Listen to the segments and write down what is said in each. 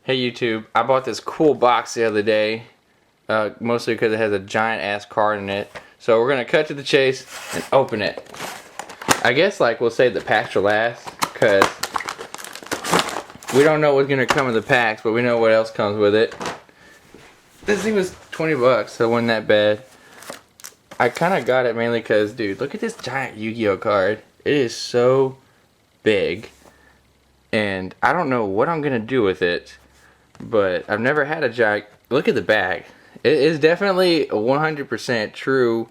Hey YouTube, I bought this cool box the other day, mostly because it has a giant ass card in it. So we're gonna cut to the chase and open it. I guess like we'll save the packs for last, because we don't know what's gonna come in the packs, but we know what else comes with it. This thing was 20 bucks, so it wasn't that bad. I kinda got it mainly because, dude, look at this giant Yu-Gi-Oh card. It is so big, and I don't know what I'm gonna do with it. But I've never had a giant. Look at the bag. It is definitely a 100% true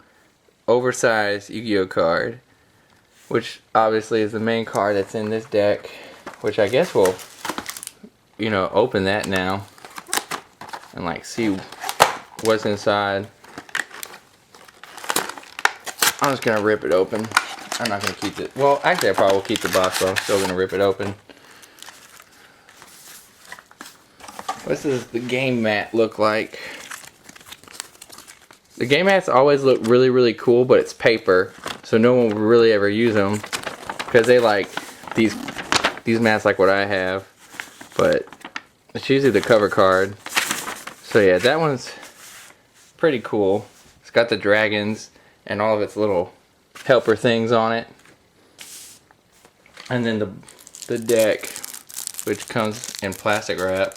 oversized Yu-Gi-Oh card, which obviously is the main card that's in this deck, which I guess we'll, open that now and like see what's inside. I'm just gonna rip it open. I'm not gonna keep it. Well, actually, I probably will keep the box, but I'm still gonna rip it open. What does the game mat look like? The game mats always look really, really cool, but it's paper, so no one will really ever use them because they like these mats like what I have. But it's usually the cover card. So yeah, that one's pretty cool. It's got the dragons and all of its little helper things on it, and then the deck, which comes in plastic wrap.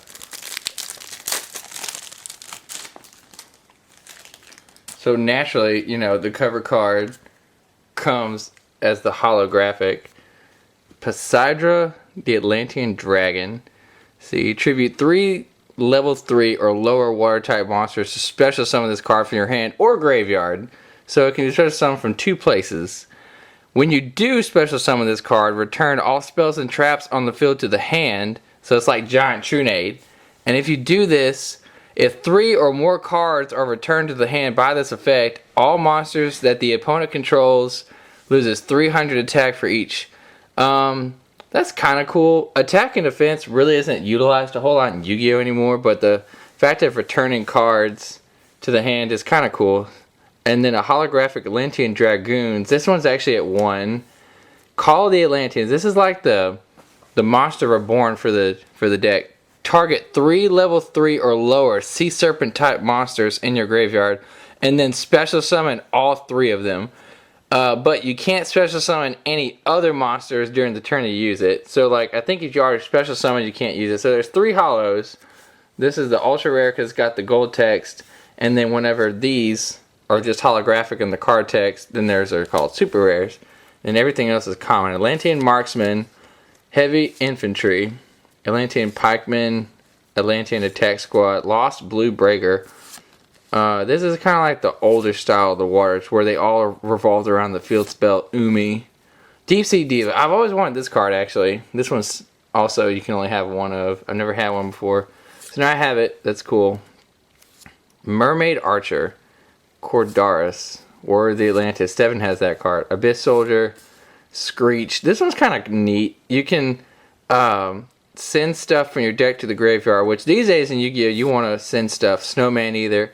So naturally, the cover card comes as the holographic Poseidra the Atlantean Dragon. See, tribute 3 level 3 or lower water type monsters to special summon this card from your hand or graveyard. So it can be special summoned from 2 places. When you do special summon this card, return all spells and traps on the field to the hand. So it's like Giant Trunade. And if you do this, if 3 or more cards are returned to the hand by this effect, all monsters that the opponent controls loses 300 attack for each. That's kind of cool. Attack and defense really isn't utilized a whole lot in Yu-Gi-Oh anymore, but the fact of returning cards to the hand is kind of cool. And then a holographic Atlantean Dragoons. This one's actually at 1. Call the Atlanteans. This is like the monster reborn for the deck. Target 3 level 3 or lower sea serpent type monsters in your graveyard, and then special summon all 3 of them. But you can't special summon any other monsters during the turn you use it. So like, I think if you already special summon, you can't use it. So there's 3 holos. This is the ultra rare because it's got the gold text, and then whenever these are just holographic in the card text, then theirs are called super rares. And everything else is common. Atlantean Marksman, Heavy Infantry, Atlantean Pikeman, Atlantean Attack Squad, Lost Blue Breaker. This is kind of like the older style of the Waters, where they all revolved around the field spell Umi. Deep Sea Diva. I've always wanted this card, actually. This one's also, you can only have one of. I've never had one before. So now I have it. That's cool. Mermaid Archer. Cordaris. Warrior of the Atlantis. Steven has that card. Abyss Soldier. Screech. This one's kind of neat. You can send stuff from your deck to the graveyard, which these days in Yu-Gi-Oh you want to send stuff. Snowman either.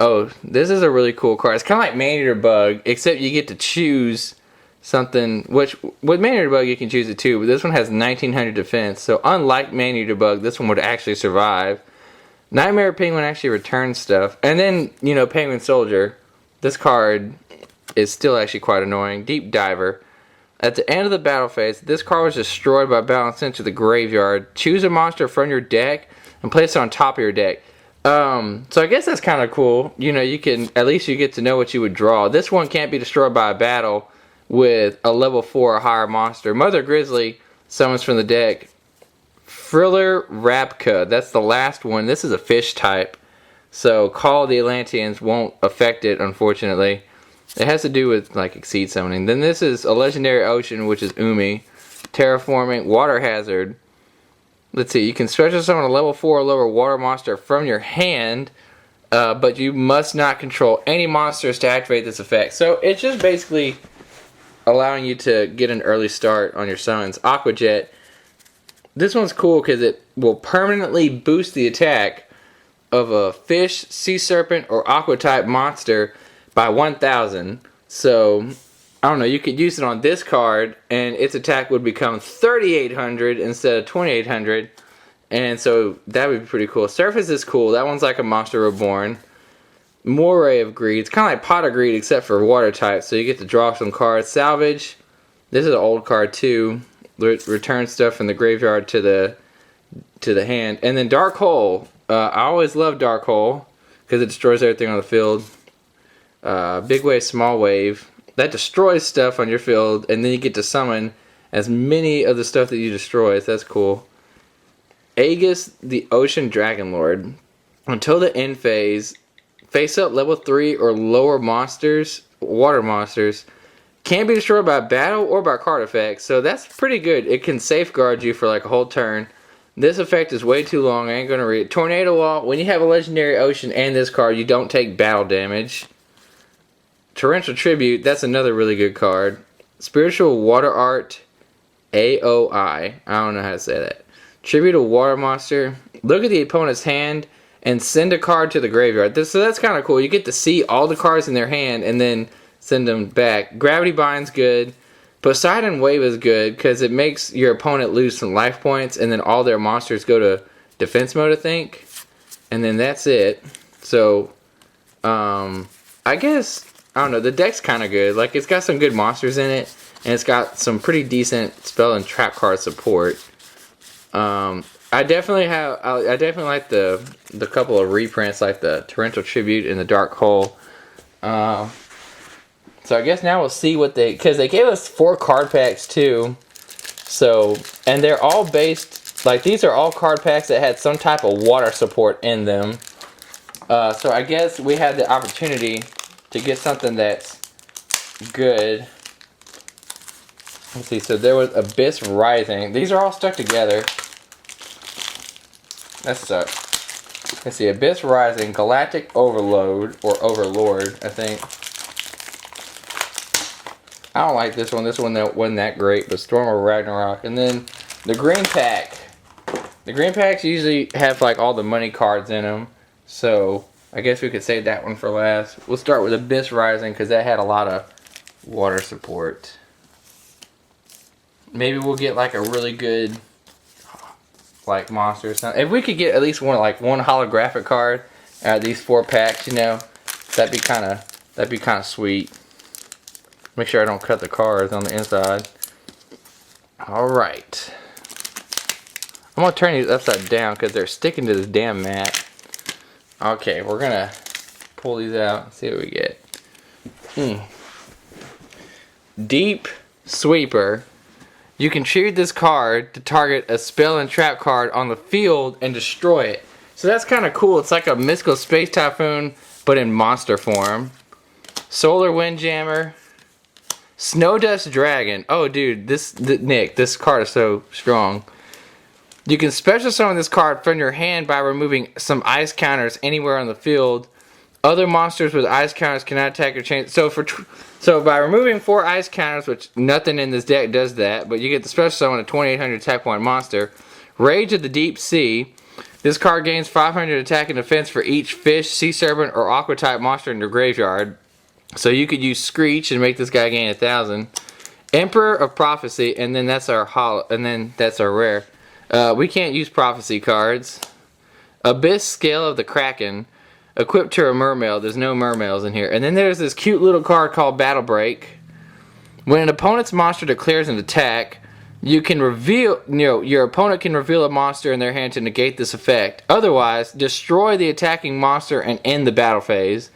Oh, this is a really cool card. It's kind of like Maneater Bug, except you get to choose something, which with Maneater Bug you can choose it too, but this one has 1900 defense, so unlike Maneater Bug, this one would actually survive. Nightmare Penguin actually returns stuff, and then, Penguin Soldier. This card is still actually quite annoying. Deep Diver. At the end of the battle phase, this card was destroyed by battle sent to the graveyard. Choose a monster from your deck and place it on top of your deck. So I guess that's kind of cool. You can, at least you get to know what you would draw. This one can't be destroyed by a battle with a level 4 or higher monster. Mother Grizzly summons from the deck. Friller Rabka. That's the last one. This is a fish type. So Call the Atlanteans won't affect it, unfortunately. It has to do with like Exceed summoning. Then this is a Legendary Ocean, which is Umi. Terraforming, Water Hazard. Let's see, you can special summon a level 4 or lower water monster from your hand, but you must not control any monsters to activate this effect. So it's just basically allowing you to get an early start on your summons. Aqua Jet. This one's cool because it will permanently boost the attack of a fish, sea serpent, or aqua type monster by 1000. So I don't know, you could use it on this card and its attack would become 3800 instead of 2800, And so that would be pretty cool. Surface is cool. That one's like a Monster Reborn. Moray of Greed. It's kind of like Pot of Greed except for water type. So you get to draw some cards. Salvage. This is an old card too. Return stuff from the graveyard to the hand. And then Dark Hole. I always love Dark Hole because it destroys everything on the field. Big Wave, Small Wave. That destroys stuff on your field, and then you get to summon as many of the stuff that you destroy. So that's cool. Aegis, the Ocean Dragon Lord. Until the end phase, face up level 3 or lower monsters, water monsters, can be destroyed by battle or by card effects. So that's pretty good. It can safeguard you for like a whole turn. This effect is way too long. I ain't going to read it. Tornado Wall. When you have a legendary ocean and this card, you don't take battle damage. Torrential Tribute. That's another really good card. Spiritual Water Art. AOI. I don't know how to say that. Tribute a water monster. Look at the opponent's hand and send a card to the graveyard. So that's kind of cool. You get to see all the cards in their hand and then send them back. Gravity Bind's good. Poseidon Wave is good because it makes your opponent lose some life points and then all their monsters go to defense mode, I think. And then that's it. So, I guess, I don't know, the deck's kind of good. Like, it's got some good monsters in it and it's got some pretty decent spell and trap card support. I definitely like the couple of reprints like the Torrential Tribute and the Dark Hole. So I guess now we'll see what because they gave us 4 card packs too. So, and they're all based, like these are all card packs that had some type of water support in them. So I guess we had the opportunity to get something that's good. Let's see, so there was Abyss Rising. These are all stuck together. That sucks. Let's see, Abyss Rising, Galactic Overload, or Overlord, I think. I don't like this one. This one wasn't that great, but Storm of Ragnarok. And then the green pack. The green packs usually have like all the money cards in them. So I guess we could save that one for last. We'll start with Abyss Rising because that had a lot of water support. Maybe we'll get like a really good like monster or something. If we could get at least one holographic card out of these 4 packs, you know, that'd be kind of sweet. Make sure I don't cut the cards on the inside. Alright. I'm going to turn these upside down because they're sticking to this damn mat. Okay, we're going to pull these out and see what we get. Deep Sweeper. You can tribute this card to target a spell and trap card on the field and destroy it. So that's kind of cool. It's like a Mystical Space Typhoon, but in monster form. Solar Windjammer. Snowdust Dragon. Oh, dude, Nick, this card is so strong. You can special summon this card from your hand by removing some ice counters anywhere on the field. Other monsters with ice counters cannot attack or change. So by removing 4 ice counters, which nothing in this deck does that, but you get the special summon a 2800 attack point monster. Rage of the Deep Sea. This card gains 500 attack and defense for each fish, sea serpent, or aqua type monster in your graveyard. So you could use Screech and make this guy gain 1000. Emperor of Prophecy, and then that's our rare. We can't use prophecy cards. Abyss Scale of the Kraken. Equipped to a mermail. There's no mermails in here. And then there's this cute little card called Battle Break. When an opponent's monster declares an attack, you can reveal, your opponent can reveal a monster in their hand to negate this effect. Otherwise, destroy the attacking monster and end the battle phase.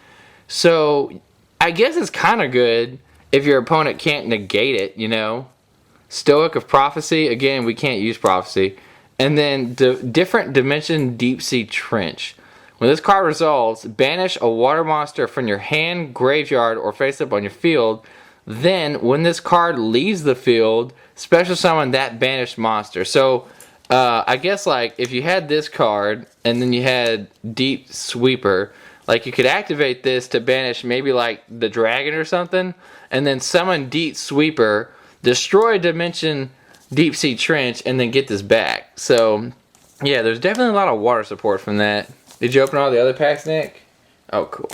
So I guess it's kind of good if your opponent can't negate it, you know. Stoic of Prophecy. Again, we can't use Prophecy. And then Different Dimension Deep Sea Trench. When this card resolves, banish a water monster from your hand, graveyard, or face up on your field. Then, when this card leaves the field, special summon that banished monster. So, I guess like if you had this card and then you had Deep Sweeper, like you could activate this to banish maybe like the dragon or something, and then summon Deep Sweeper, destroy Dimension Deep Sea Trench, and then get this back. So, yeah, there's definitely a lot of water support from that. Did you open all the other packs, Nick? Oh, cool.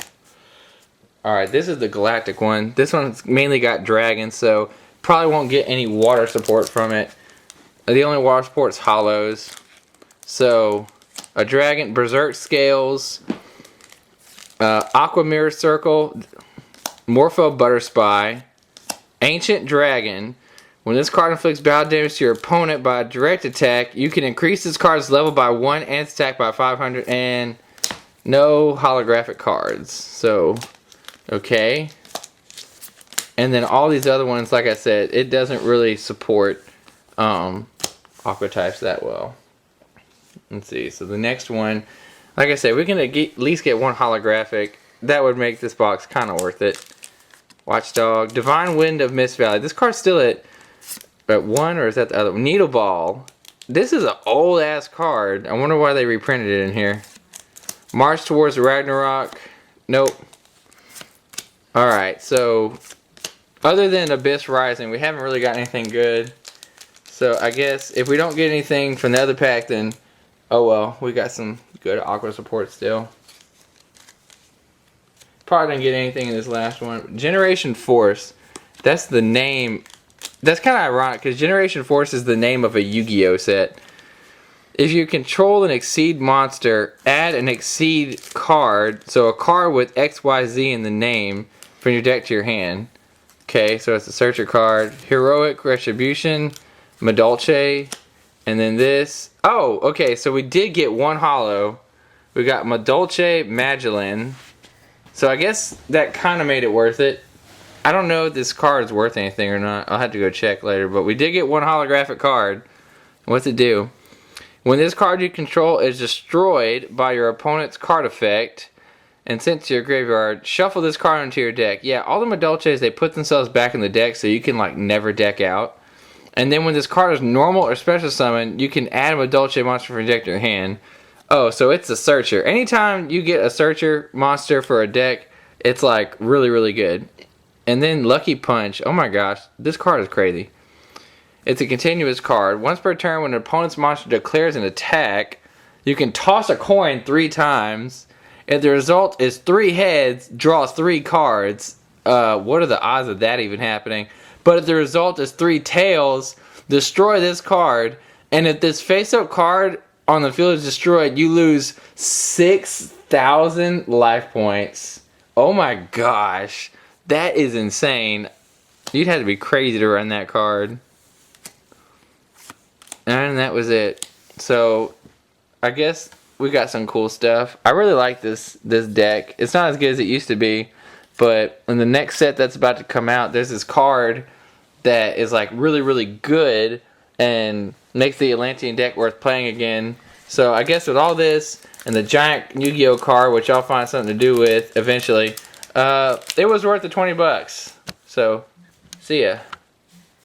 Alright, this is the Galactic one. This one's mainly got dragons, so probably won't get any water support from it. The only water support is hollows. So, a dragon, berserk scales, aqua mirror circle, morpho butter spy, ancient dragon. When this card inflicts battle damage to your opponent by a direct attack, you can increase this card's level by 1 and its attack by 500, and no holographic cards. So, okay. And then all these other ones, like I said, it doesn't really support aqua types that well. Let's see. So the next one, like I said, we can at least get one holographic. That would make this box kind of worth it. Watchdog, Divine Wind of Mist Valley. This card's still at 1, or is that the other one? Needle Ball. This is an old ass card. I wonder why they reprinted it in here. March Towards Ragnarok. Nope. Alright, so other than Abyss Rising, we haven't really got anything good. So I guess if we don't get anything from the other pack, then oh well, we got some good aqua support still. Probably didn't get anything in this last one. Generation Force. That's the name. That's kind of ironic because Generation Force is the name of a Yu-Gi-Oh set. If you control an Exceed monster, add an Exceed card. So a card with XYZ in the name from your deck to your hand. Okay, so it's a searcher card. Heroic Retribution, Madolche, and then this. Oh, okay, so we did get one holo. We got Madolche Magellan. So I guess that kind of made it worth it. I don't know if this card is worth anything or not. I'll have to go check later. But we did get one holographic card. What's it do? When this card you control is destroyed by your opponent's card effect and sent to your graveyard, shuffle this card into your deck. Yeah, all the Madolches, they put themselves back in the deck so you can like never deck out. And then when this card is normal or special summon, you can add a Madolche monster from your deck to your hand. Oh, so it's a searcher. Anytime you get a searcher monster for a deck, it's like really, really good. And then Lucky Punch. Oh my gosh, this card is crazy. It's a continuous card. Once per turn, when an opponent's monster declares an attack, you can toss a coin 3 times. If the result is 3 heads, draw 3 cards. What are the odds of that even happening? But if the result is 3 tails, destroy this card. And if this face-up card on the field is destroyed, you lose 6,000 life points. Oh my gosh. That is insane. You'd have to be crazy to run that card. And that was it. So, I guess we got some cool stuff. I really like this deck. It's not as good as it used to be, but in the next set that's about to come out, there's this card that is like really, really good and makes the Atlantean deck worth playing again. So I guess with all this and the giant Yu-Gi-Oh card, which I'll find something to do with eventually, it was worth the $20. So, see ya.